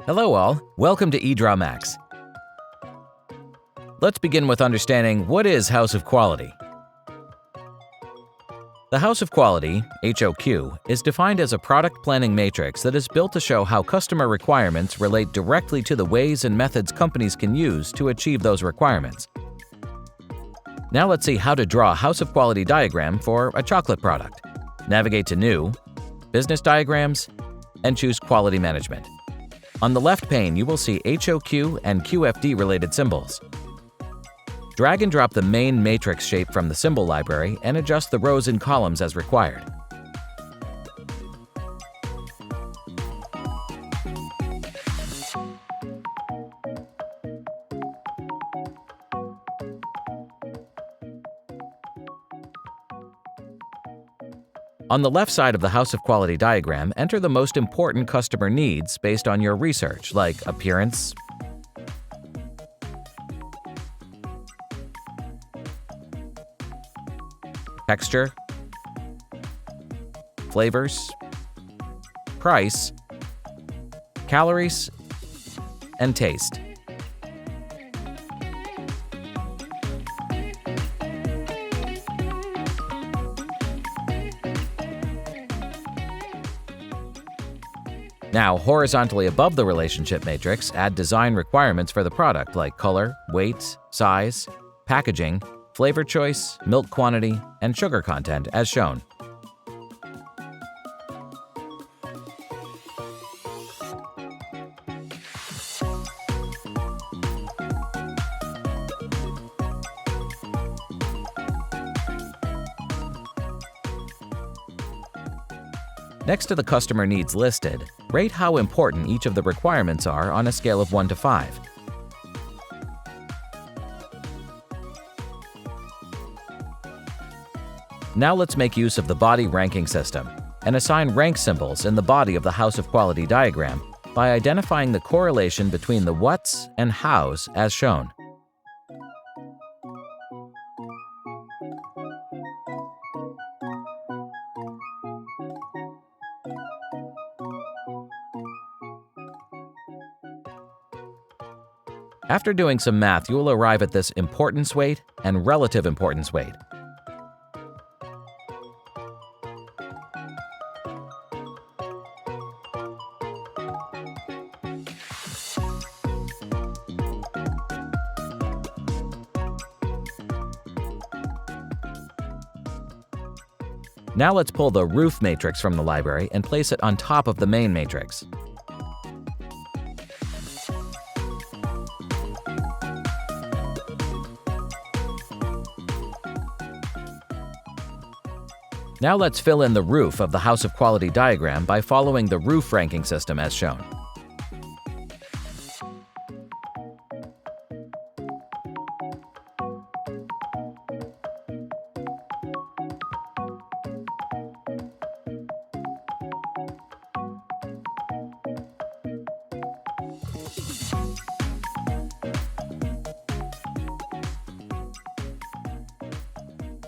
Hello all, welcome to EdrawMax. Let's begin with understanding what is House of Quality. The House of Quality, HOQ, is defined as a product planning matrix that is built to show how customer requirements relate directly to the ways and methods companies can use to achieve those requirements. Now let's see how to draw a House of Quality diagram for a chocolate product. Navigate to New, Business Diagrams, and choose Quality Management. On the left pane, you will see HOQ and QFD related symbols. Drag and drop the main matrix shape from the symbol library and adjust the rows and columns as required. On the left side of the House of Quality diagram, enter the most important customer needs based on your research, like appearance, texture, flavors, price, calories, and taste. Now, horizontally above the relationship matrix, add design requirements for the product like color, weight, size, packaging, flavor choice, milk quantity, and sugar content as shown. Next to the customer needs listed, rate how important each of the requirements are on a scale of 1 to 5. Now let's make use of the body ranking system and assign rank symbols in the body of the House of Quality diagram by identifying the correlation between the whats and hows as shown. After doing some math, you will arrive at this importance weight and relative importance weight. Now let's pull the roof matrix from the library and place it on top of the main matrix. Now let's fill in the roof of the House of Quality diagram by following the roof ranking system as shown.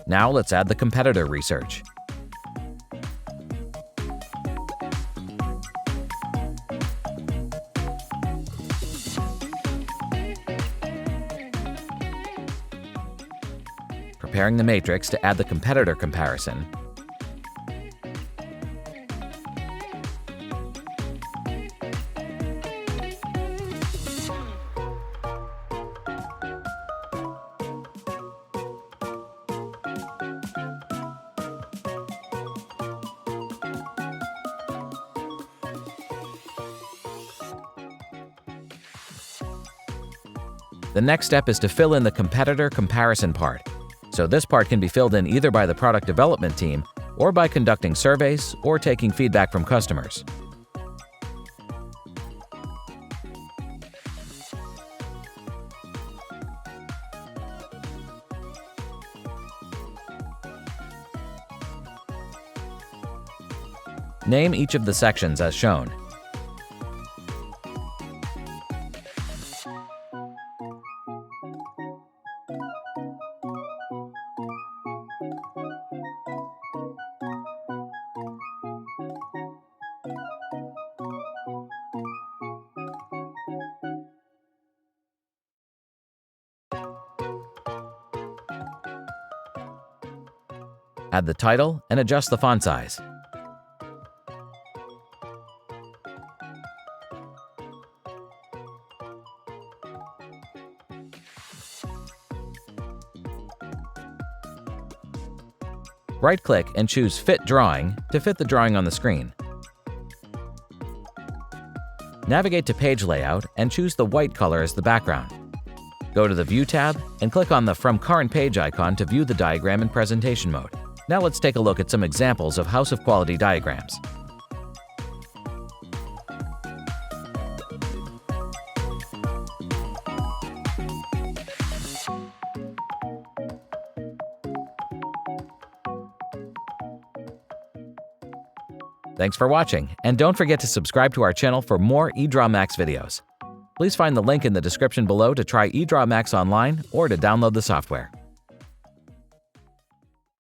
Now let's add the competitor research. Preparing the matrix to add the competitor comparison. The next step is to fill in the competitor comparison part. So this part can be filled in either by the product development team or by conducting surveys or taking feedback from customers. Name each of the sections as shown. Add the title and adjust the font size. Right-click and choose Fit Drawing to fit the drawing on the screen. Navigate to Page Layout and choose the white color as the background. Go to the View tab and click on the From Current Page icon to view the diagram in presentation mode. Now let's take a look at some examples of House of Quality diagrams. Thanks for watching, and don't forget to subscribe to our channel for more EdrawMax videos. Please find the link in the description below to try EdrawMax online or to download the software.